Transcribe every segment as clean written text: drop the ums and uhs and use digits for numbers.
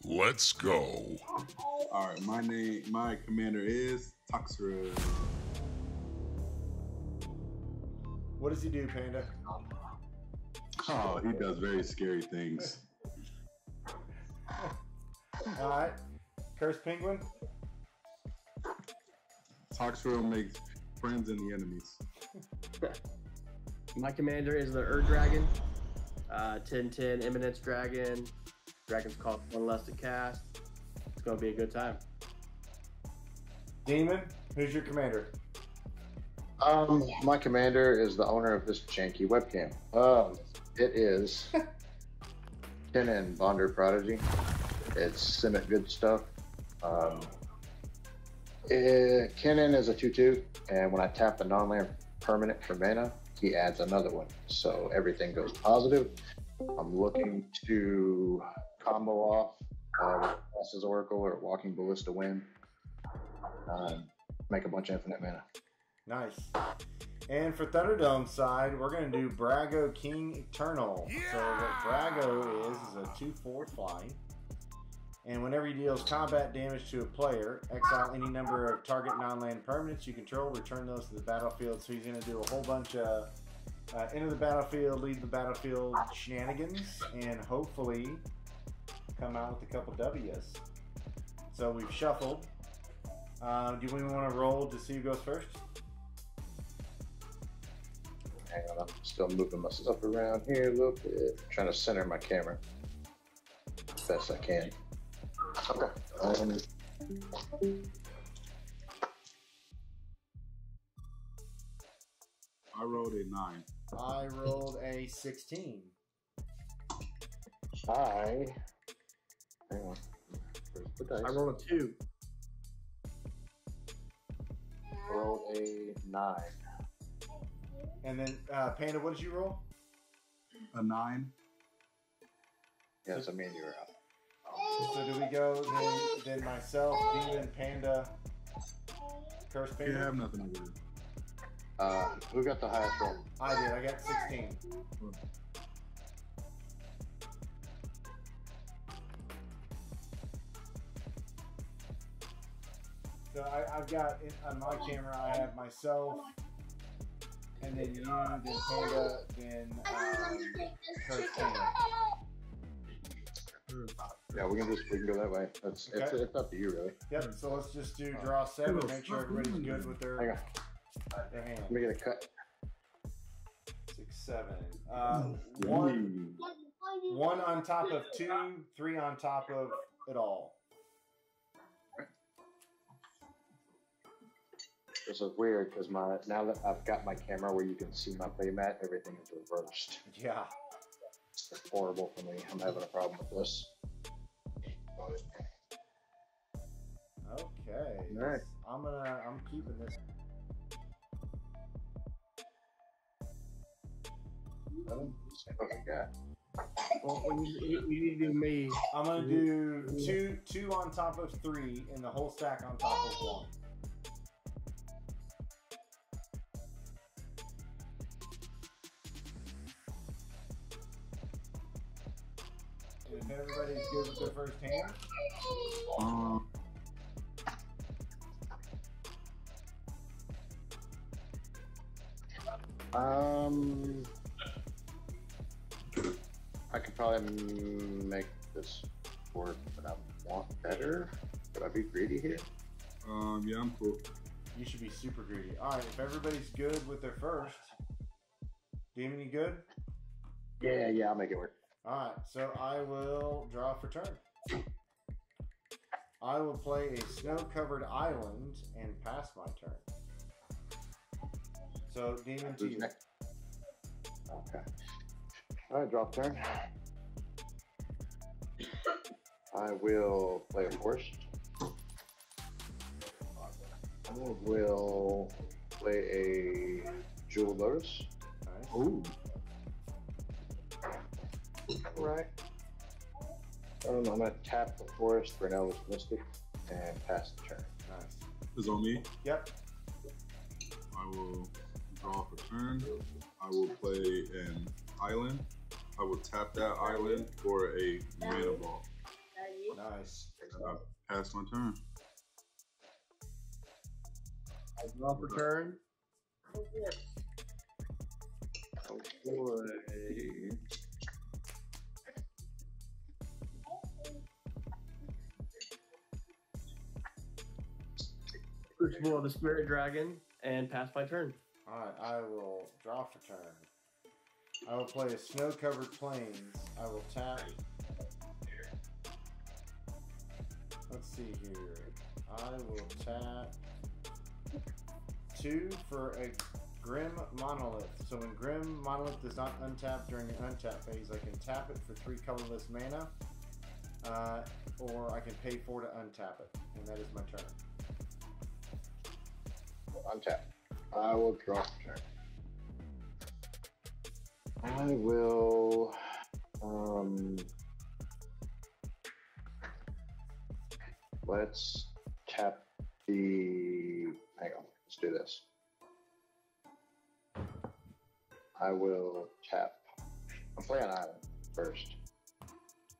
Let's go. All right, my commander is Toxra. What does he do, Panda? Oh, he does very scary things. All right. Cursed Penguin? Toxra makes friends and the enemies. My commander is the Dragon. 10/10 Eminence Dragon. Dragon's cost one less to cast. It's going to be a good time. Demon, who's your commander? My commander is the owner of this janky webcam. It is Kennen Bonder Prodigy. It's Simmet good stuff. Kennen is a 2/2, and when I tap a non-land permanent for mana, he adds another one. So everything goes positive. I'm looking to combo off Glasses Oracle or Walking Ballista Wind. Make a bunch of infinite mana. Nice. And for Thunderdome's side, we're going to do Brago King Eternal. Yeah! So what Brago is a 2/4 flying. And whenever he deals combat damage to a player, exile any number of target non-land permanents you control, return those to the battlefield. So he's going to do a whole bunch of enter the battlefield, leave the battlefield shenanigans, and hopefully come out with a couple W's. So we've shuffled. Do we want to roll to see who goes first? Hang on, I'm still moving myself around here a little bit. Trying to center my camera as best I can. Okay. I rolled a 9. I rolled a 16. Hang on. Where's the dice? I rolled a 2. Rolled a 9. And then, Panda, what did you roll? A 9. Yes, I mean you're out. So do we go then myself, Demon, Panda, Cursed You Panda? have nothing to do. Who got the highest roll? I did. I got 16. So I've got on my camera. I have myself, and then you, then Panda, then Cursed Panda. Yeah, we can go that way. It's up to you, really. Yep. So let's just do draw 7. Make sure everybody's good with their hand. Let me get a cut. 6, 7. One on top of 2, 3 on top of it all. This is weird because now that I've got my camera where you can see my playmat, everything is reversed. Yeah. It's horrible for me. I'm having a problem with this. Okay. All right. I'm keeping this. What we got? Well, you need to do me. I'm gonna do two on top of 3, and the whole stack on top of 1. And if everybody's good with their first hand, I could probably make this work, but I want better. Could I be greedy here? Yeah, I'm cool. you should be super greedy. All right, if everybody's good with their first, Demon, you good? Yeah, I'll make it work. All right, so I will draw for turn. I will play a snow-covered island and pass my turn. So, Demon to Who's you. next? Okay. All right, drop turn. I will play a forest. I will play a Jewel Lotus. Nice. Ooh. Right. I'm gonna tap the forest for an Elvish Mystic and pass the turn. Nice. It's on me. Yep. I will draw for turn. I will play an island. I will tap that island for a mana ball. nice. Pass my turn. I draw for turn. Oh boy. Crucible of the Spirit Dragon and pass my turn. Alright, I will draw for turn. I will play a snow-covered plains. I will tap. Let's see here. I will tap 2 for a Grim Monolith. So when Grim Monolith does not untap during the untap phase, I can tap it for 3 colorless mana, or I can pay 4 to untap it, and that is my turn. Untap. I will draw for turn. I will. Let's tap the. Hang on. Let's do this. I will tap. I'll play an island first.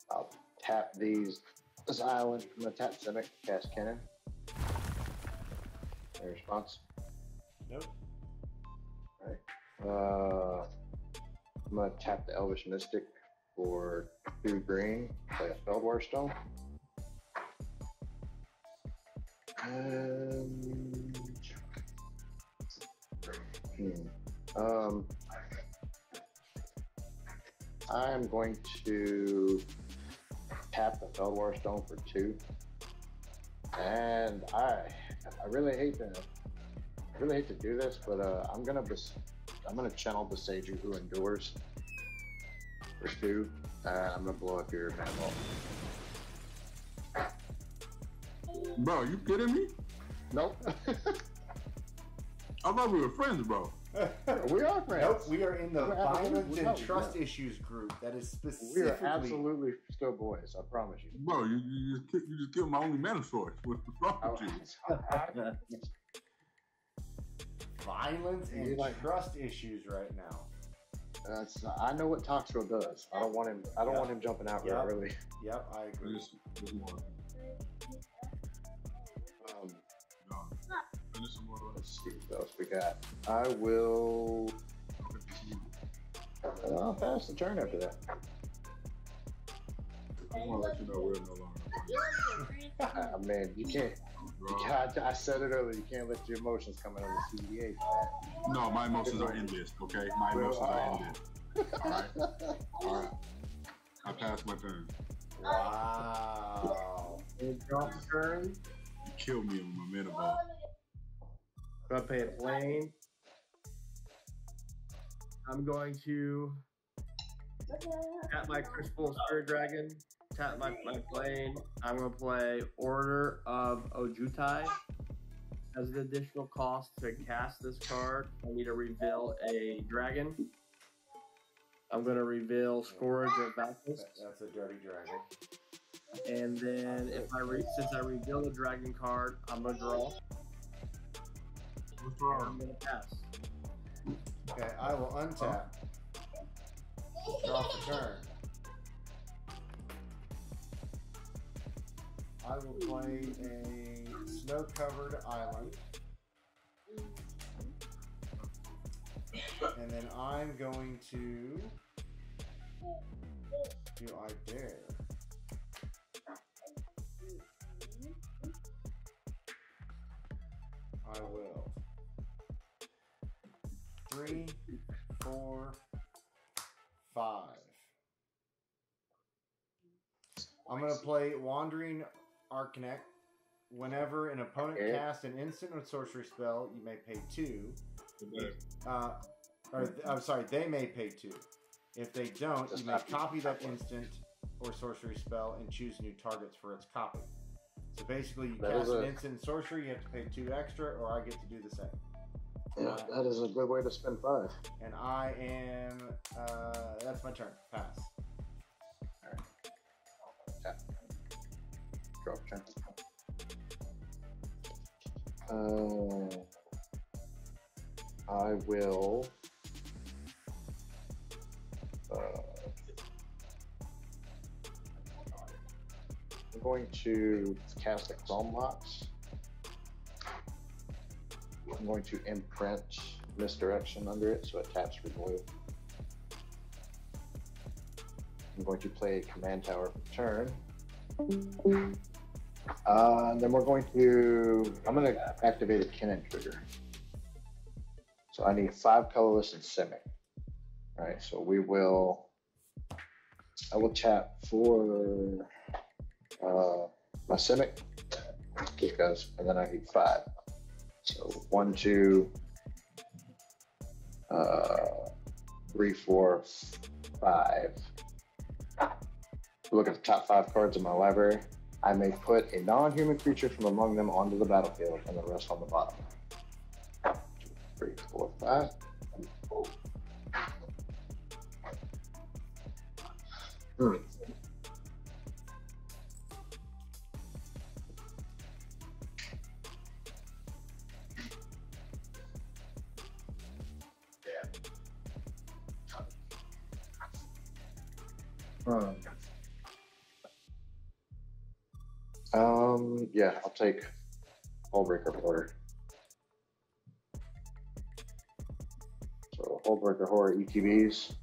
I'll tap this island. I'm gonna tap Simic, cast Cannon. Any response? Nope. Alright. I'm gonna tap the Elvish Mystic for 2 green, play a Feldwar Stone. And I'm going to tap the Feldwar Stone for 2. And I really hate to do this, but I'm gonna channel the Seiju who endures for 2. I'm gonna blow up your mana vault. Bro, you kidding me? Nope. I thought we were friends, bro. We are friends. Nope, we are in the violence and no, trust issues group. That is specifically. We are absolutely still boys. I promise you. Bro, you just killed my only mana source. What's wrong with you? Violence and trust issues right now. I know what Toxro does. I don't want him. I don't want him jumping out real early. Yep, I agree. Let's see what else we got. I will. I'll pass the turn after that. I want to let you know we're no longer. Man, you can't. I said it earlier. You can't let your emotions come out on the CDH. No, my emotions are in this. Okay, my emotions are in this. All right. I passed my turn. Wow. Draw for turn. You killed me on my mana ball. Gonna pay a plane. I'm going to tap my Crucible Spirit Dragon, tap my plane. I'm gonna play Order of Ojutai. As an additional cost to cast this card, I need to reveal a dragon. I'm gonna reveal Scourge of Valkis. That's a dirty dragon. And then if since I reveal the dragon card, I'm gonna draw. I'm gonna pass. Okay, I will untap. Draw for turn. I will play a snow-covered island. And then I'm going to... Do I dare? I will. 3, 4, 5. I'm going to play Wandering Arcanic. Whenever an opponent casts an instant or sorcery spell, you may pay 2. I'm sorry, they may pay 2. If they don't, you may copy that instant or sorcery spell and choose new targets for its copy. So basically, you cast an instant sorcery, you have to pay 2 extra, or I get to do the same. Yeah, that is a good way to spend 5. And I am, that's my turn. Pass. Alright. Tap. Draw turn. I will. going to cast a Chrome Box. I'm going to imprint Misdirection under it so it taps for blue. I'm going to play a Command Tower for turn. Then we're going to, I'm going to activate a Kinnan trigger. So I need 5 colorless and Simic. All right, so I will tap for my Simic, because, and then I need 5. So 1, 2, 3, 4, 5. Look at the top 5 cards in my library. I may put a non-human creature from among them onto the battlefield and the rest on the bottom. 2, 3, 4, 5. Yeah, I'll take Hullbreaker Horror. So Hullbreaker Horror ETBs.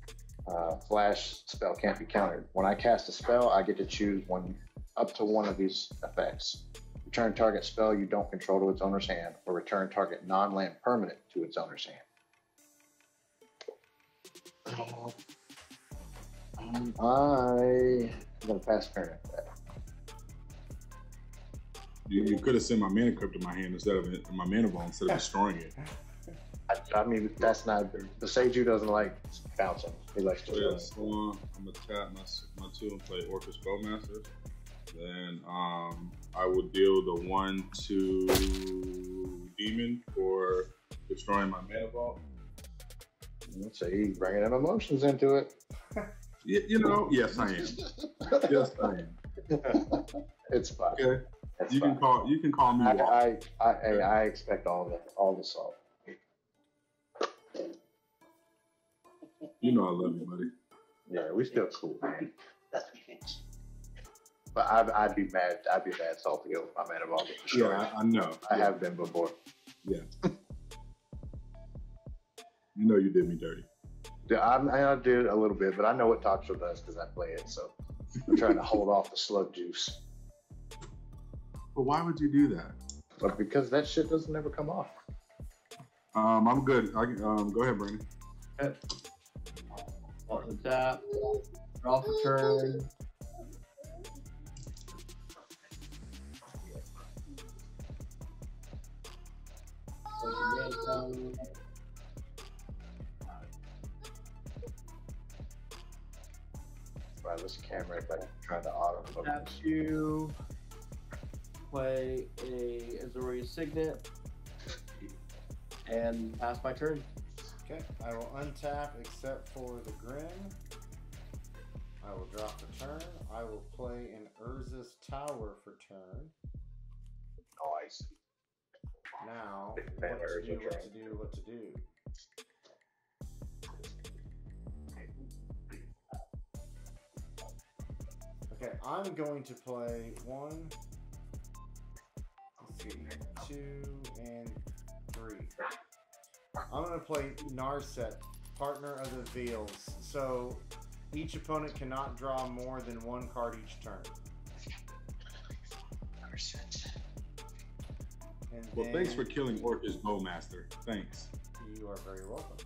Flash spell can't be countered. When I cast a spell, I get to choose up to one of these effects. Return target spell you don't control to its owner's hand, or return target non-land permanent to its owner's hand. I'm gonna pass turn at that. You could have sent my Mana Crypt to my hand instead of my Mana Ball instead of destroying it. I mean, that's not the Seiju doesn't like bouncing. He likes to. Yeah, so I'm gonna tap my 2 and play Orca Spellmaster. Then I will deal the 1/2 Demon for destroying my Mana Ball. So he's bringing in emotions into it. You know, yes I am. Yes I am. It's fine. Okay. It's You fine. can call me. I expect all the salt. You know I love you, buddy. Yeah, we still cool, man. But I'd be mad salty over my Mana Ball getting destroyed. Yeah, I know. I have been before. Yeah. You know you did me dirty. Yeah, I did a little bit, but I know what Toxel does because I play it, so I'm trying to hold off the slug juice. But why would you do that? But because that shit doesn't ever come off. I'm good. Go ahead, Brandon. Okay. On the tap. Draw for turn. Wow, this camera is like trying to auto focus. Tap you. Play a Azorius Signet. And pass my turn. Okay, I will untap except for the Grim. I will drop the turn. I will play an Urza's Tower for turn. Nice. Now, Big fan of what to Urza do, what to do. Okay, I'm going to play 1, let's see, 2, and 3. I'm going to play Narset, Partner of the Veils. So each opponent cannot draw more than 1 card each turn. And Well, thanks for killing Orca's Bowmaster. Thanks. You are very welcome.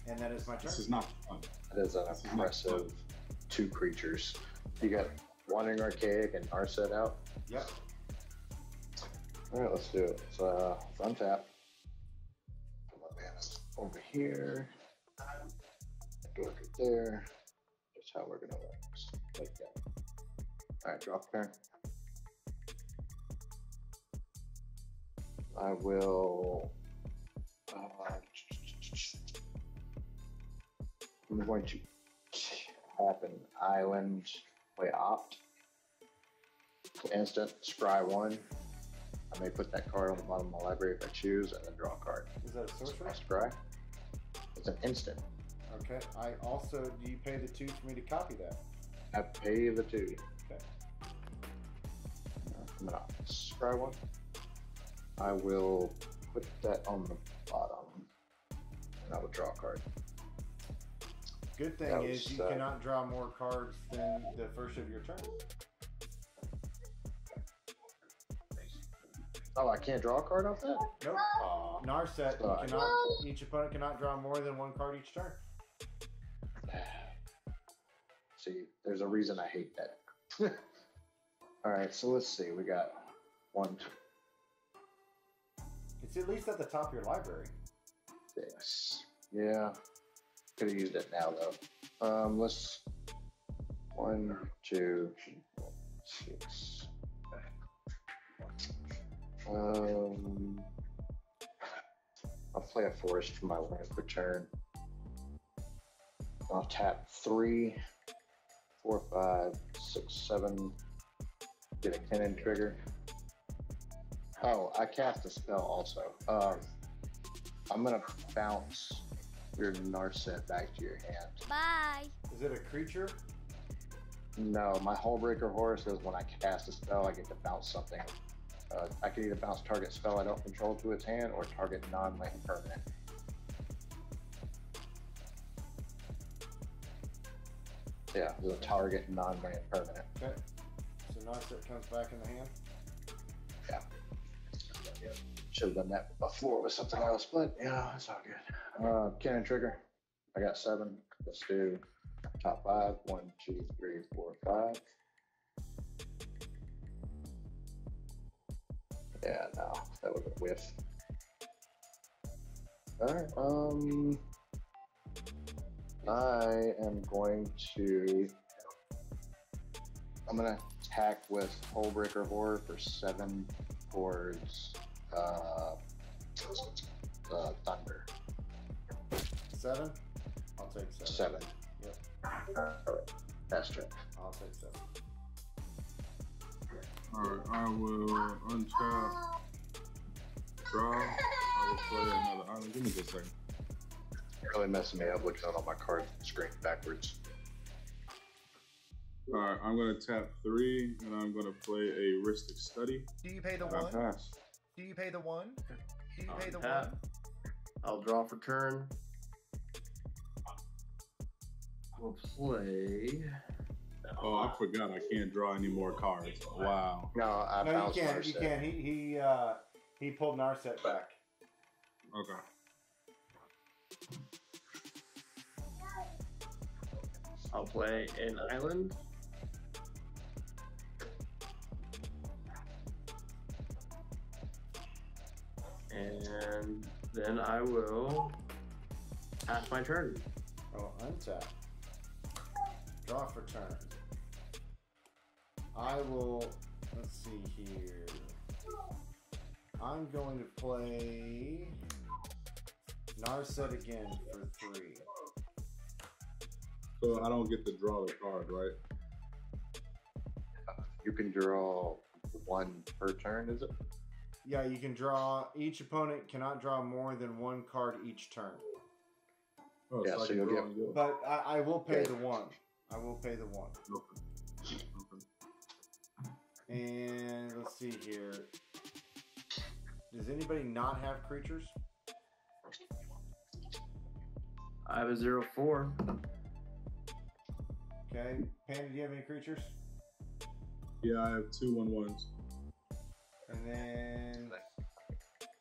And that is my turn. This is not fun. That is an impressive 2 creatures. You got Wandering Archaic and Narset out? Yep. Alright, let's do it. So, untap. Put my mana over here. Door right there. That's how we're gonna work. Like that. Alright, drop turn. I will. I'm going to tap an island, play Opt. Instant, scry 1. I may put that card on the bottom of my library if I choose, and then draw a card. Is that a sorcery? Scry. It's an instant. Okay. I also, do you pay the 2 for me to copy that? I pay the 2. Okay. I'm gonna scry one. I will put that on the bottom, and I will draw a card. Good thing is you cannot draw more cards than the first of your turn. Oh, I can't draw a card off that? Nope. Narset, you cannot, each opponent cannot draw more than one card each turn. See, there's a reason I hate that. All right, so let's see. We got 1, 2. It's at least at the top of your library. Yes. Yeah. Could have used it now though. Let's 1, 2, 6. I'll play a forest for my land per turn. I'll tap 3, 4, 5, 6, 7. Get a cannon trigger. Oh, I cast a spell also. I'm gonna bounce your Narset back to your hand. Bye. Is it a creature? No, my Hullbreaker Horror says when I cast a spell, I get to bounce something. I can either bounce target spell I don't control to its hand or target non-land permanent. Yeah, the target non-land permanent. Okay. So Narset comes back in the hand. Yeah. Should have done that before with something else, but yeah, it's all good. Cannon trigger. I got 7. Let's do top 5. 1, 2, 3, 4, 5. Yeah, no, that would have whiffed. Alright, I'm gonna attack with Hullbreaker Horror for 7 towards Thunder. 7? I'll take 7. 7. Yep. Alright, that's true. I'll take 7. Alright, I will untap, draw, I will play another island. Give me just a second. You're really messing me up looking at all my card screen backwards. Alright, I'm going to tap 3, and I'm going to play a Ristic Study. Do you pay the And I 1? pass. Do you pay the 1? Do you pay the Tap. 1? I'll draw for turn. We'll play. Oh, I forgot I can't draw any more cards. Wow. No, I No, you bounced can't. You Narset. can't. He pulled Narset back. Okay. I'll play an island. And then I will pass my turn. Oh, untap. Draw for turn. I will. Let's see here. I'm going to play Narset again for 3. So I don't get to draw the card, right? You can draw 1 per turn, is it? Yeah, you can draw. Each opponent cannot draw more than 1 card each turn. Oh, Yeah, I so can you'll draw get- and go. But I will pay Yeah. the 1. I will pay the 1. Okay. Okay. And let's see here. Does anybody not have creatures? I have a 0/4. Okay. Panda, do you have any creatures? Yeah, I have 2 1/1s. And then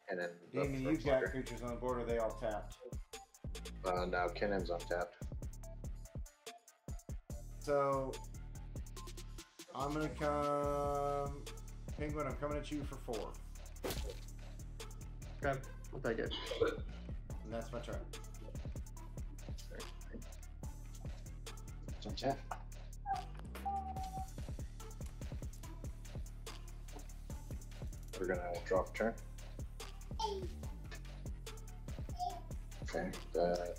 And then Damon, you've got creatures on the board. Are they all tapped? no, Kennen's untapped. So I'm gonna come, Penguin. I'm coming at you for 4, Okay, I'll take it. and that's my turn. It's untapped. We're gonna draw for turn. Okay, that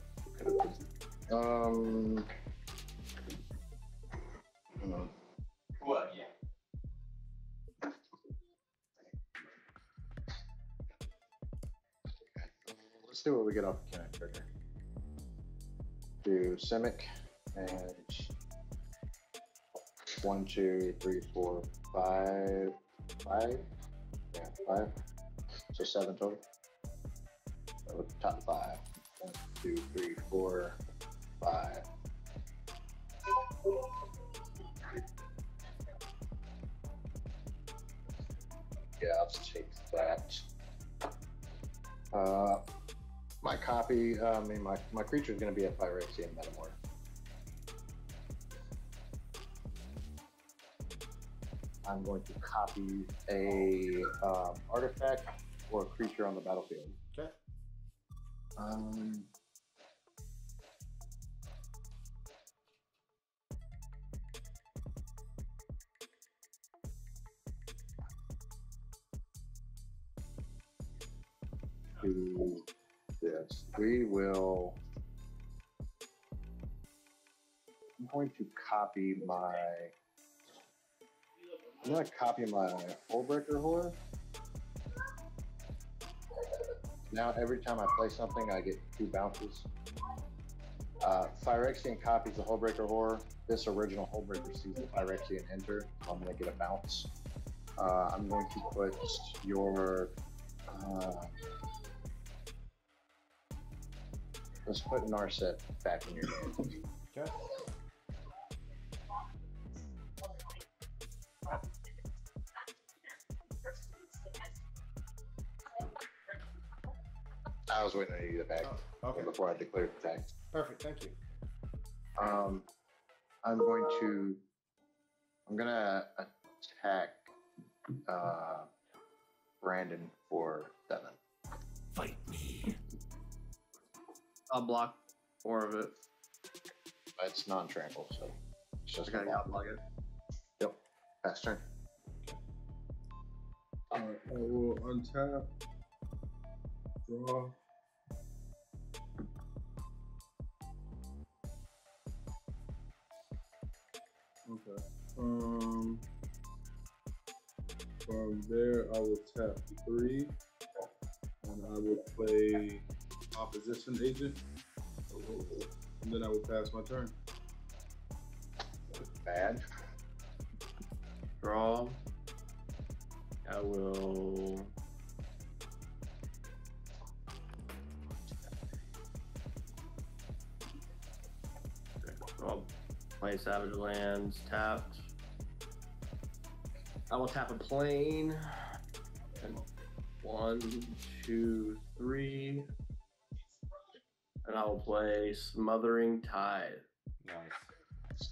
What? Yeah. let's see what we get off the cannon trigger. Do Simic and 1, 2, 3, 4, 5. 5? Yeah, 5. So 7 total. So top 5. 1, 2, 3, 4, 5. Yeah, I'll just take that. My copy, my creature is going to be a Phyrexian Metamorph. I'm going to copy a artifact or a creature on the battlefield. Okay. Do this. We will. I'm going to copy my. I'm going to copy my Hullbreaker Horror. Now, every time I play something, I get 2 bounces. Phyrexian copies the Hullbreaker Horror. This original Hullbreaker sees the Phyrexian enter, so I'm going to get a bounce. I'm going to put your. Let's put Narset back in your hand. Okay. I was waiting on you to get back Okay. before I declared the tag. Perfect. Thank you. I'm gonna attack Brandon for 7. Fight me. I'll block 4 of it. It's non-trample, so it's just Okay, I'll block it. Yep. Pass turn. Alright, I will untap. Draw. Okay. From there, I will tap 3, and I will play Opposition Agent, and then I will pass my turn. Bad. Draw. I will. Okay, I'll play Savage Lands tapped. I will tap a plane. And 1, 2, 3. And I will play Smothering Tide. Nice.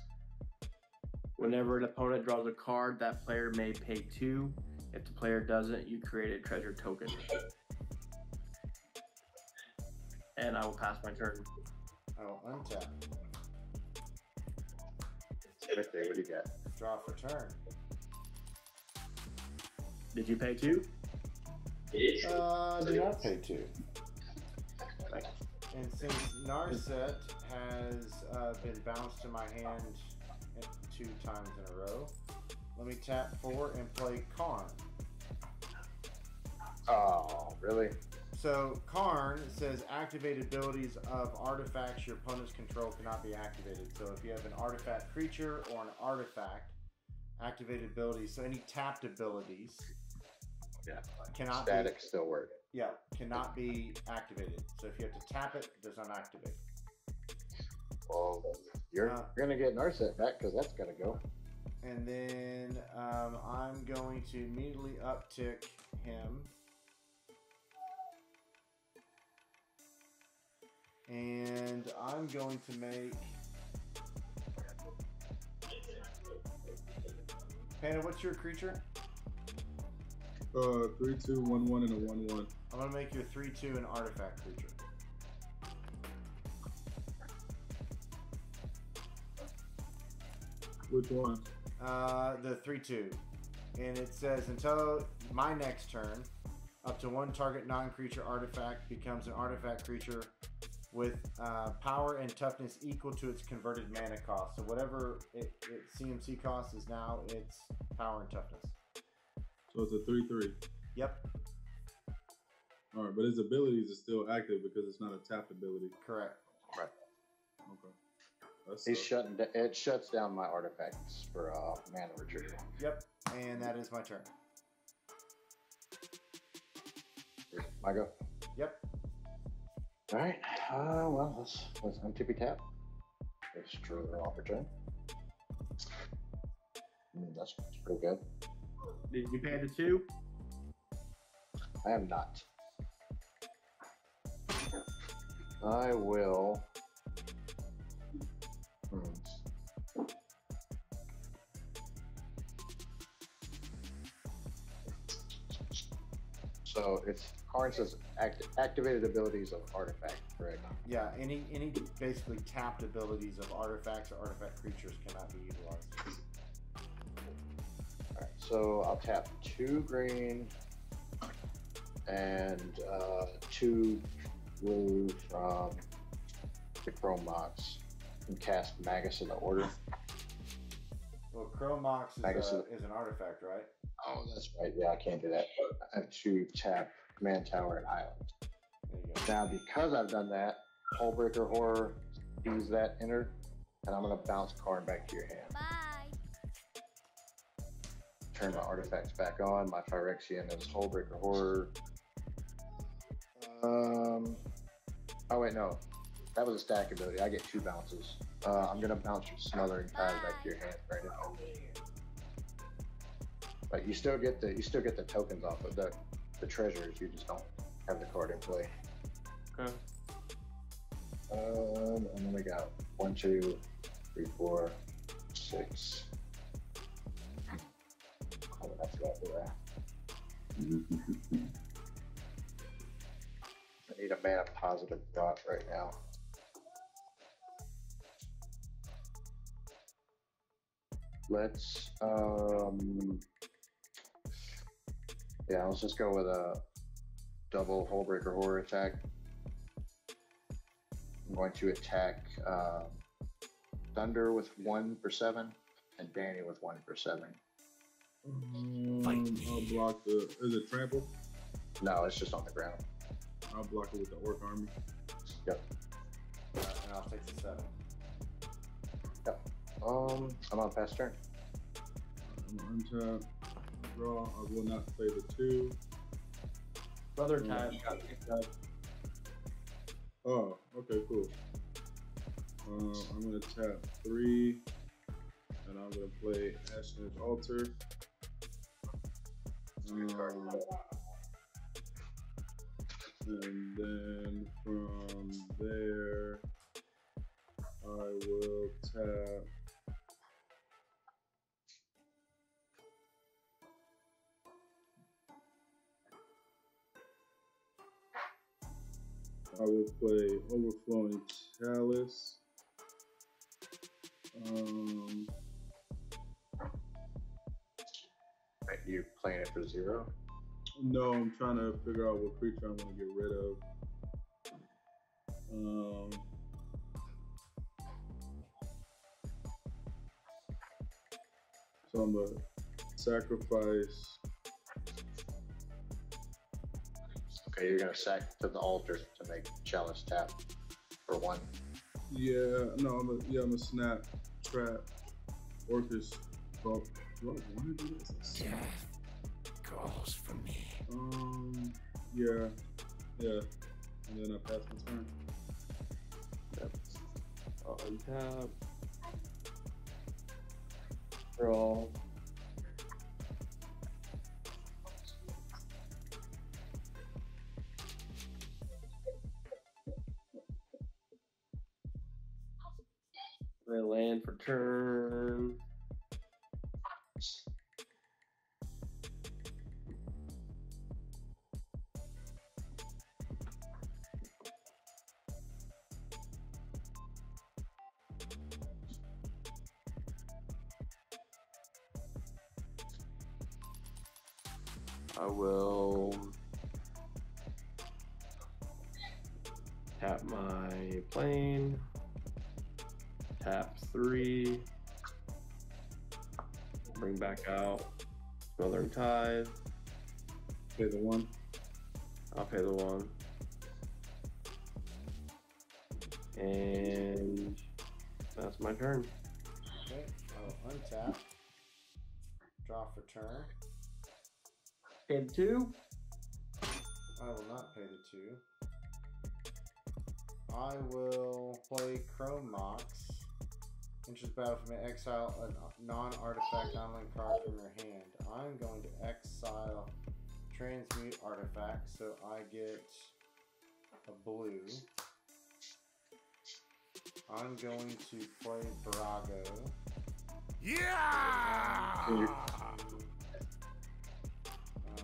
Whenever an opponent draws a card, that player may pay 2. If the player doesn't, you create a treasure token. And I will pass my turn. I will untap. What do you got? Draw for turn. Did you pay 2? Do not pay 2. And since Narset has been bounced to my hand 2 times in a row, let me tap 4 and play Karn. Oh, really? So Karn says activate abilities of artifacts your opponent's control cannot be activated. So if you have an artifact creature or an artifact, activated abilities, so any tapped abilities, cannot Static still work. Yeah, cannot be activated. So if you have to tap it, it does not activate. Well, you're gonna get Narset back because that's gotta go. And then I'm going to immediately uptick him. And I'm going to make... Panda, what's your creature? 3/2, 1/1, and a 1/1. I'm going to make your 3/2 an artifact creature. Which one? The 3/2. And it says until my next turn, up to 1 target non-creature artifact becomes an artifact creature with power and toughness equal to its converted mana cost. So whatever its CMC cost is now, its power and toughness. So it's a 3/3. Yep. All right, but his abilities are still active because it's not a tapped ability. Correct. Right. Okay. He's shutting. It shuts down my artifacts for mana retrieval. Yep, and that is my turn. I go. Yep. All right. Well, let's MTP tap. Let's draw off a turn. That's pretty good. Did you pay the 2? I am not. I will. So it's card says activated abilities of artifact, correct? Yeah, any basically tapped abilities of artifacts or artifact creatures cannot be utilized. Alright, so I'll tap 2 green and 2 blue from the Chrome Mox and cast Magus in the order. Well, Chrome Mox is an artifact, right? Oh, that's right. Yeah, I can't do that. I have to tap Command Tower and Island. There you go. Now, because I've done that, Hullbreaker Horror sees that enter, and I'm going to bounce card back to your hand. Bye. Turn my artifacts back on. My Phyrexian is Hullbreaker Horror. Oh, wait, no. That was a stack ability. I get 2 bounces. I'm going to bounce your Smothering Tide back to your hand right now. But you still get the tokens off of the treasures. You just don't have the card in play. Okay. And then we got 1, 2, 3, 4, 6. Oh, that's about there. I need a mana positive dot right now. Let's let's just go with a double Hullbreaker Horror attack. I'm going to attack Thunder with 1 for 7 and Danny with 1 for 7. I'll block the. Is it trample? No, it's just on the ground. I'll block it with the Orc Army. Yep. And I'll take the 7. Yep. I'm on pass turn. I'm untap. Draw. I will not play the 2. Brother time got picked up. Oh, okay, cool. I'm gonna tap 3, and I'm gonna play Ashnod's Altar. And then from there, I will tap. I will play Overflowing Chalice. Right, you playing it for 0? No, I'm trying to figure out what creature I'm going to get rid of. So I'm going to sacrifice. Okay, you're gonna sack to the altar to make Chalice tap for 1. Yeah, no, I'm a snap, trap, Orcus. Oh, do I want to do this? Death calls for me. Yeah, and then I pass my turn. Yep. On tap. Draw. I land for turn. I will tap my plane. Tap 3. Bring back out Smothering Tide. Pay the 1. I'll pay the 1. And That's my turn. Okay, I'll untap. Draw for turn. Pay the 2. I will not pay the 2. I will play Chrome Mox. Enters battle from exile a non-artifact non-land card from your hand. I'm going to exile transmute artifact, so I get a blue. I'm going to play Brago. Yeah!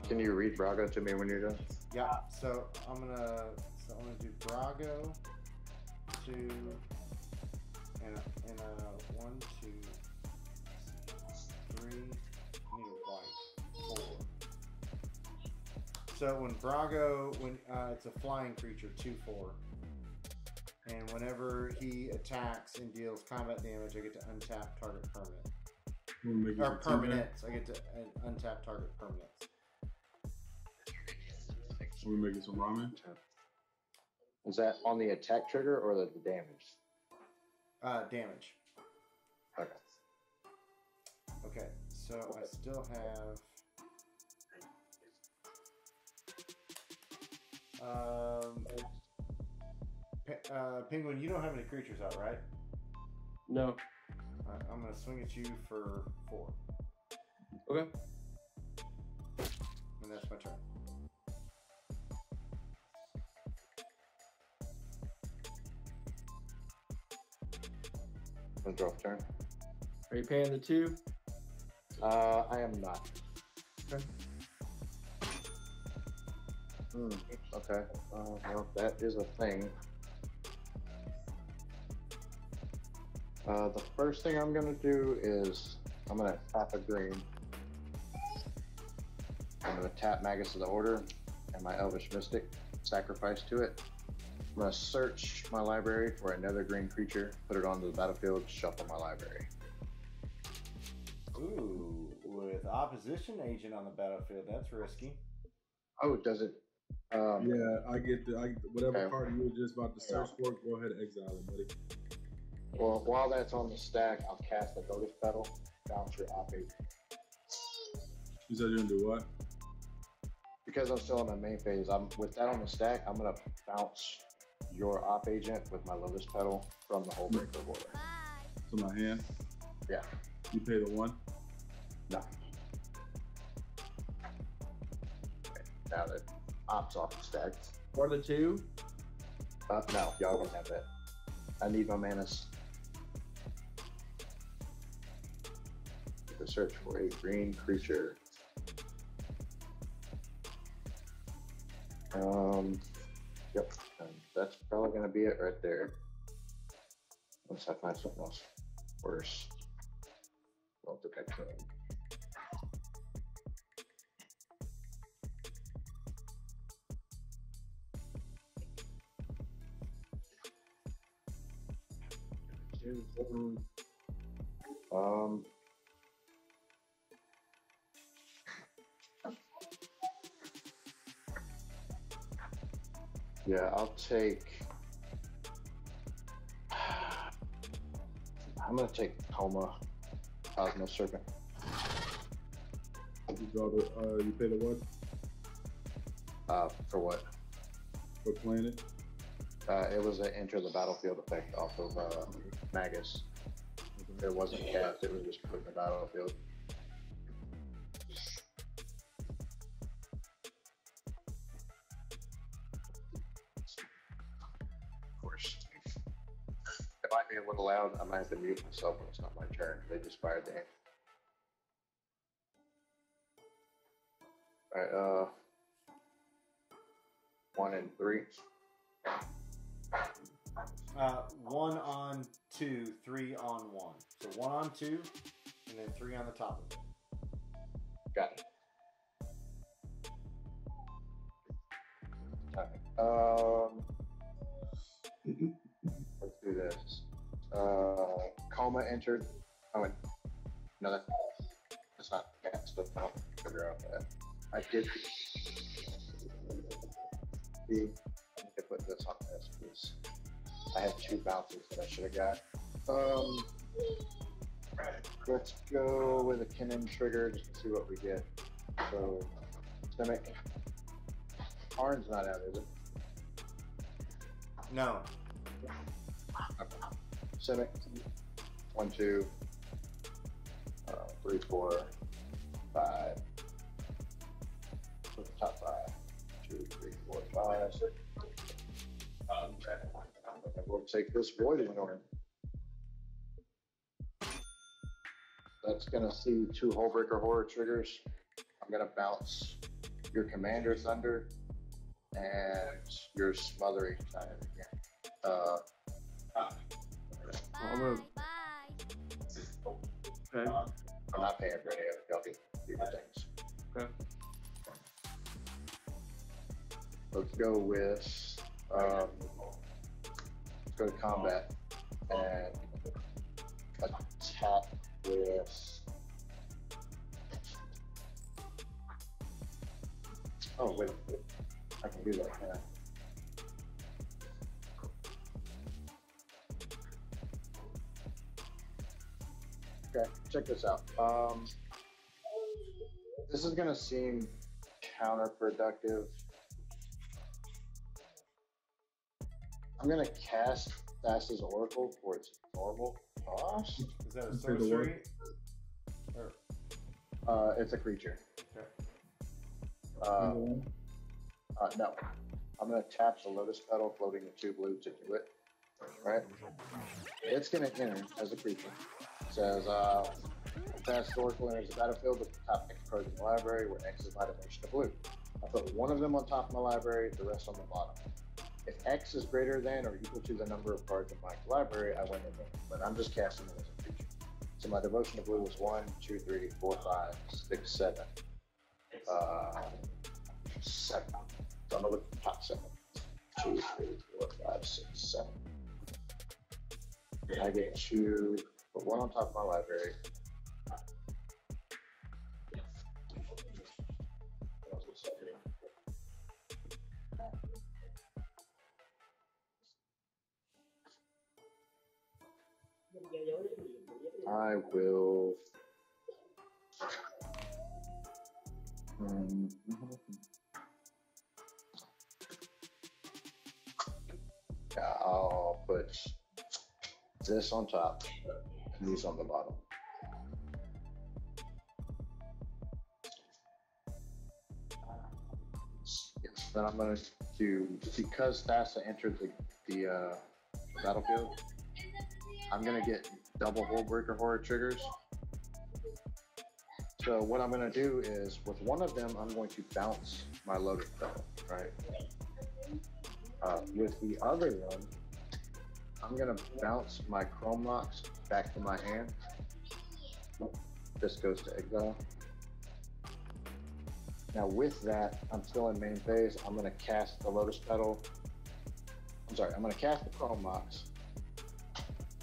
Can you read Braga to me when you're done? Yeah, so I'm gonna do Brago, 2, and a 1, 2, 3. Need a white 4. So when Brago, it's a flying creature, 2/4, and whenever he attacks and deals combat damage, I get to untap target permanent. Or permanents. I get to untap target permanents. We're making some ramen. Is that on the attack trigger or the damage? Damage. Okay. Okay, so I still have Penguin, you don't have any creatures out, right? No. Alright, I'm gonna swing at you for 4. Okay. And that's my turn. I'll draw a turn. Are you paying the 2? I am not. Okay. Okay. Well, that is a thing. The first thing I'm going to do is I'm going to tap a green. I'm going to tap Magus of the Order and my Elvish Mystic, sacrifice to it. I'm going to search my library for another green creature, put it onto the battlefield, shuffle my library. Ooh, with opposition agent on the battlefield, that's risky. Oh, does it? Yeah, I get whatever Okay. card you were just about to search for. Go ahead and exile it, buddy. Well, while that's on the stack, I'll cast the Notice Petal, bounce your op agent. You said you're gonna do what? Because I'm still in my main phase, with that on the stack, I'm gonna bounce your op agent with my Lotus Petal from the whole breaker of order. To my hand. Yeah. You pay the 1. No. Okay, now that op's off the stack. Or the 2? No, y'all don't have that. I need my manas. To search for a green creature. Yep, and that's probably gonna be it right there. Unless I find something else worse. Don't think I could. Yeah, I'll take. I'm gonna take Coma, Cosmo Serpent. You draw the. You pay the 1 For what? for playing it. It was an enter the battlefield effect off of Magus. It wasn't cast, it was just put in the battlefield. Of course. It might be a little loud, I might have to mute myself when it's not my turn. They just fired the aim. Alright, 1 and 3. 1 on 2, 3 on 1. So 1 on 2, and then 3 on the top of it. Got it. Alright. Let's do this. Coma entered. Oh, wait. No, that's not cast, but I'll figure out that. I did. I need to put this on this because I had 2 bounces that I should have got. Let's go with a Kennen trigger just to see what we get. So, Simic. Orange not out, is it? No. Okay. Simic. 1, 2, 3, 4, 5. Put the top 5. 2, 3, 4, 5. And we'll take this void ignore. That's gonna see 2 Hullbreaker Horror triggers. I'm gonna bounce your Commander Thunder and your Smothering Giant again. I'm gonna. Okay. I'm not paying for any of it. Y'all do your things. Okay. Let's go with let's go to combat and attack with. Oh wait, I can do that. Yeah. Okay, check this out. This is gonna seem counterproductive. I'm gonna cast Thassa's Oracle for its normal cost. Is that a sorcery? Or, It's a creature. okay. No. I'm gonna tap the Lotus Petal, floating the 2 blue to do it. Right? It's gonna enter as a creature. It says, Thassa's Oracle enters the battlefield with the top X cards in the library, where X is my dimension of blue. I put one of them on top of my library, the rest on the bottom. If X is greater than or equal to the number of cards in my library, I win the game. But I'm just casting it as a creature. So my devotion to blue was 1, 2, 3, 4, 5, 6, 7. 7. So I'm gonna look at the top 7. 2, 3, 4, 5, 6, 7. And I get 2, put 1 on top of my library. I will. Yeah, I'll put this on top and these on the bottom. Yes, then I'm going to do, because Thassa entered the battlefield, I'm going to get double Hullbreaker Horror triggers. So what I'm going to do is, with one of them, I'm going to bounce my Lotus Petal, right? With the other one, I'm going to bounce my Chrome Locks back to my hand. This goes to exile. Now with that, I'm still in main phase. I'm going to cast the Lotus Petal. I'm sorry, I'm going to cast the Chrome Locks.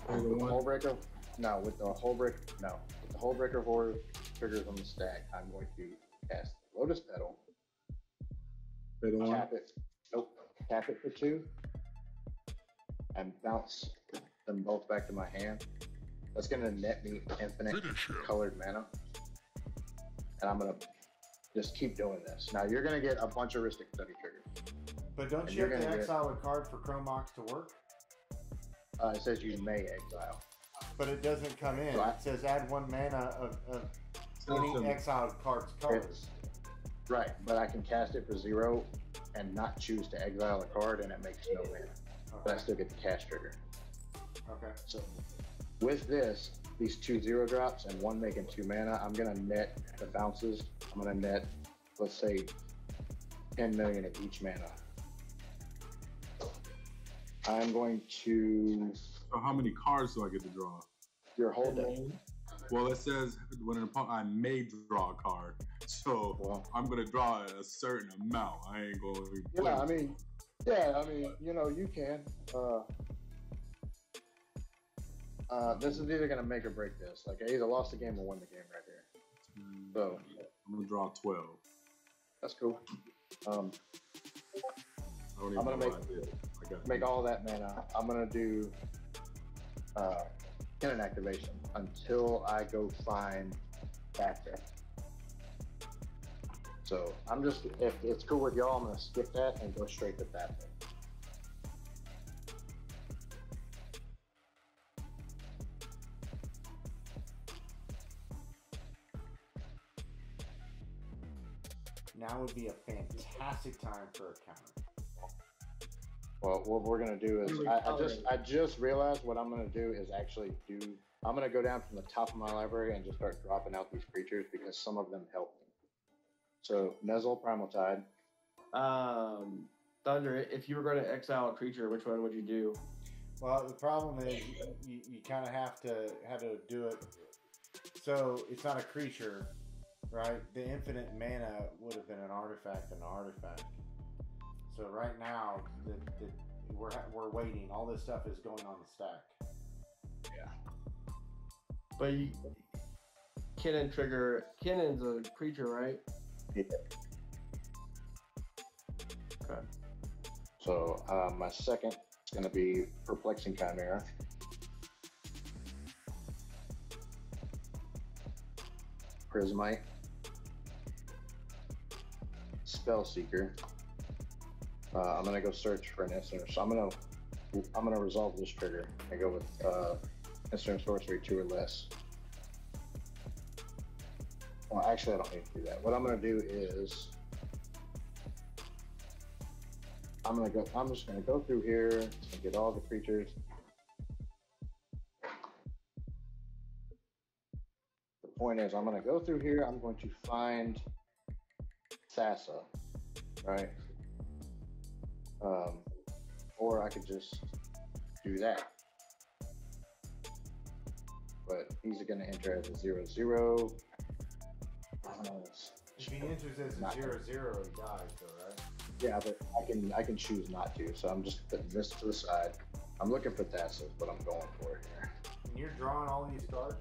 With the Hullbreaker, with the Hullbreaker Horror triggers on the stack, I'm going to cast the Lotus Petal. Tap it. Nope. Tap it for 2. And bounce them both back to my hand. That's going to net me infinite colored mana. And I'm going to just keep doing this. Now you're going to get a bunch of Ristic Study triggers. But don't you have to exile a card for Chrome Locks to work? It says you may exile. But it doesn't come in. So it says add 1 mana of any exiled card's colors. Right, but I can cast it for 0 and not choose to exile a card, and it makes no mana. Okay. But I still get the cast trigger. Okay. So with this, these 2 0-drops and 1 making 2 mana, I'm going to net the bounces. I'm going to net, let's say, 10 million of each mana. I'm going to... So how many cards do I get to draw? Your whole deck. Well, it says when an opponent, I may draw a card. So I'm going to draw a certain amount. I ain't going to be playing. You can. This is either going to make or break this. Like, I either lost the game or won the game right here. So I'm going to draw 12. That's cool. I'm going to make all that mana. I'm going to do cannon activation until I go find that deck. So I'm just, if it's cool with y'all, I'm gonna skip that and go straight to that deck. Now would be a fantastic time for a counter. Well, what we're gonna do is, I just realized what I'm gonna do is actually I'm gonna go down from the top of my library and just start dropping out these creatures because some of them help me. So Nezzle, Primal Tide. Thunder, if you were going to exile a creature, which one would you do? Well, the problem is you kind of have to do it. So it's not a creature, right? The infinite mana would have been an artifact and an artifact. So right now, we're waiting. All this stuff is going on the stack. Yeah. But Kennen's a creature, right? Yeah. Okay. So my second is going to be Perplexing Chimera. Prismite. Spellseeker. I'm going to go search for an instant. So I'm going to resolve this trigger and go with instant sorcery 2 or less. Well, actually, I don't need to do that. What I'm going to do is I'm just going to go through here and get all the creatures. The point is, I'm going to go through here. I'm going to find Thassa, right? Or I could just do that. But he's going to enter as a 0/0. If he enters as a 0/0, he dies, though, right? Yeah, but I can choose not to. So I'm just putting this to the side. I'm looking for Thassa, is what I'm going for here. And you're drawing all these cards?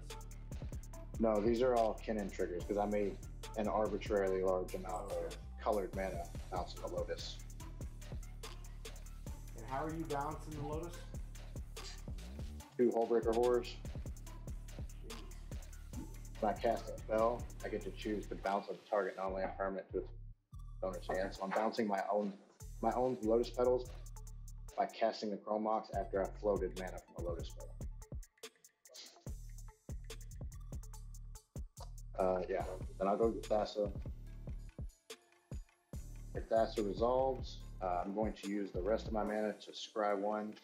No, these are all Kennen triggers because I made an arbitrarily large amount of colored mana bouncing the Lotus. And how are you balancing the Lotus? 2 Hullbreaker Horrors. When I cast a spell, I get to choose to bounce a target non-land permanent to its owner's hand. So I'm bouncing my own Lotus Petals by casting the Chrome Mox after I floated mana from a Lotus Petal. Yeah, then I'll go get Thassa. If Thassa resolves, I'm going to use the rest of my mana to scry 1.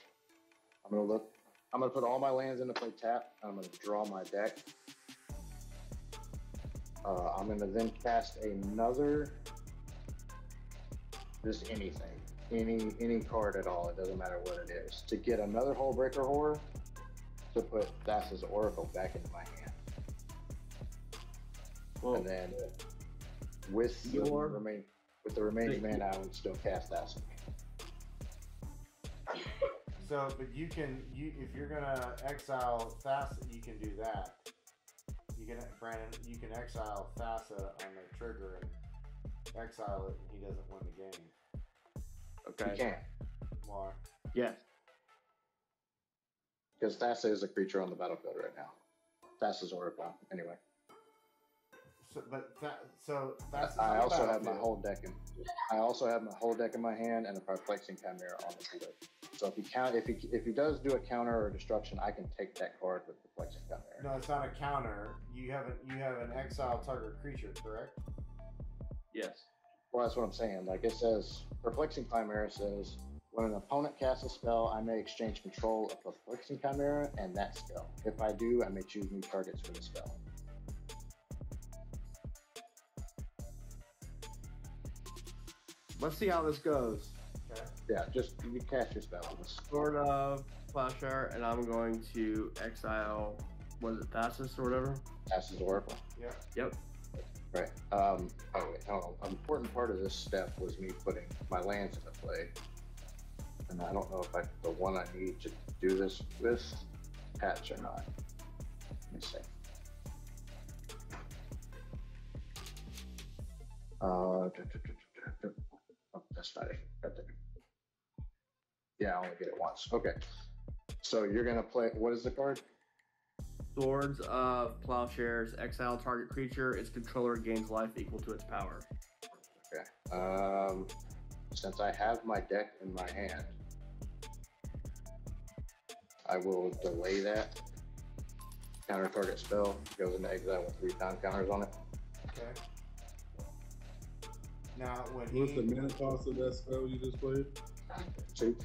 I'm gonna put all my lands into play tap, and I'm gonna draw my deck. I'm gonna then cast another, just anything, any card at all. It doesn't matter what it is. To get another Hullbreaker Horror to put Thassa's Oracle back into my hand. Whoa. And then with the remaining mana, I would still cast Thassa. So, but if you're gonna exile Thassa, you can do that. Brandon, you can exile Thassa on the trigger and exile it, and he doesn't win the game. Okay. You can't. Why? Yes. Because Thassa is a creature on the battlefield right now. Thassa's Oracle, anyway. So, but Thassa's I also have my whole deck in my hand and a Perplexing Chimera on the field. So if he does do a counter or a destruction, I can take that card with Perplexing Chimera. No, it's not a counter. You have an exile target creature, correct? Yes. Well, that's what I'm saying. Like it says, Perplexing Chimera says, when an opponent casts a spell, I may exchange control of Perplexing Chimera and that spell. If I do, I may choose new targets for the spell. Let's see how this goes. Okay. Yeah, just you cast your spell. Sword of Plowshare, and I'm going to exile, was it Thassa's or whatever? Thassa's Oracle. Yeah. Yep. Right. Oh wait, hold on. An important part of this step was me putting my lands into play. And I don't know if the one I need to do this with patch or not. Let me see. Oh, that's not it. Right there. Yeah, I only get it once. Okay. So you're gonna play. What is the card? Swords of Plowshares. Exile target creature. Its controller gains life equal to its power. Okay. Since I have my deck in my hand, I will delay that. Counter target spell goes into exile with 3 time counters on it. Okay. Now, when What's the mana cost of that spell you just played? 2.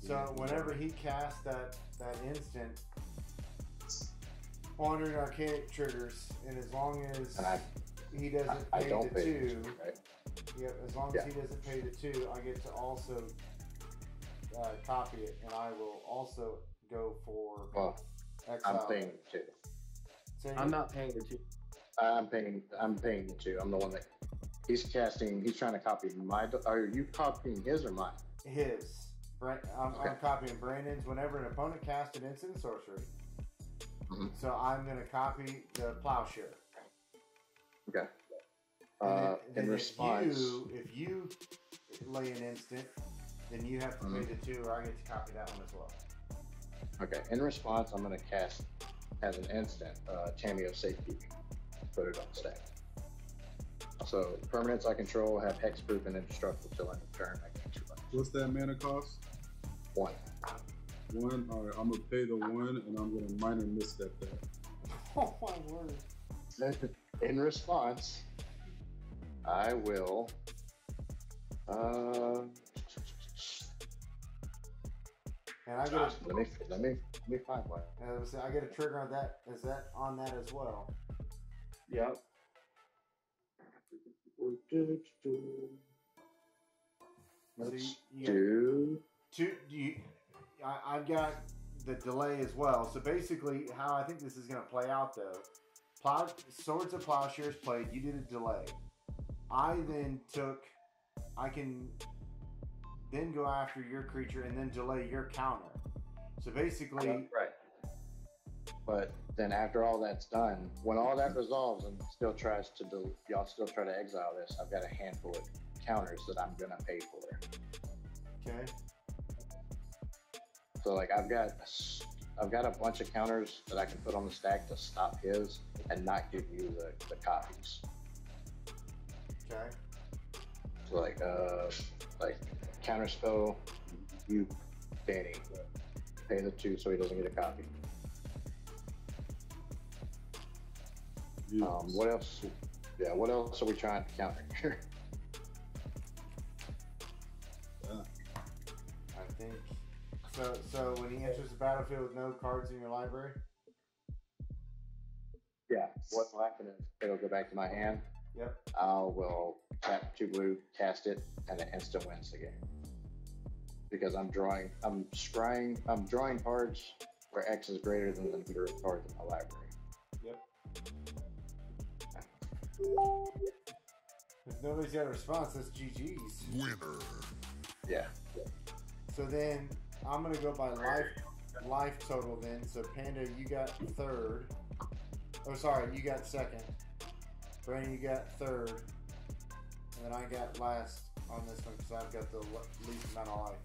So whenever he casts that instant, Wandering Archaic triggers, and as long as he doesn't pay the 2, right? yep, as long as he doesn't pay the 2, I get to also copy it, and I will also go for exile. I'm paying the 2. I'm not paying the 2. I'm paying the 2. I'm the one that he's casting. He's trying to copy my. Are you copying his or mine? His. I'm copying Brandon's. Whenever an opponent casts an instant sorcery, so I'm going to copy the Plowshare. Okay. In response, if you lay an instant, then you have to pay the 2, or I get to copy that one as well. Okay. In response, I'm going to cast as an instant Tameo Safekeeping. Put it on stack. So permanents I control have hexproof and indestructible till end of turn. I can 2 life. What's that mana cost? 1. 1. All right, I'm gonna pay the 1, and I'm gonna minor misstep that. Oh my word! In response, I will. And I get let me find one. I get a trigger on that. Is that on that as well? Yep. Let's do. I've got the delay as well. So basically, how I think this is going to play out, though, Swords of Plowshares played. You did a delay. I can then go after your creature and then delay your counter. So basically, right. But then after all that's done, when all that resolves and y'all still try to exile this, I've got a handful of counters that I'm gonna pay for. Okay. So like I've got a bunch of counters that I can put on the stack to stop his and not give you the copies. Okay. So like counter spell, you Danny, pay the 2 so he doesn't get a copy. Yes. What else? Yeah, what else are we trying to counter here? I think so. When he enters the battlefield with no cards in your library. Yeah. What will happen is it'll go back to my hand. Yep. I will tap 2 blue, cast it, and it instant wins the game. Because I'm drawing cards where X is greater than the number of cards in my library. Yep. If nobody's got a response, that's GG's. Winner. Yeah. So then I'm gonna go by life total then. So Panda, you got 3rd. Oh, sorry, you got 2nd. Brandon, you got 3rd. And then I got last on this one because I've got the least amount of life.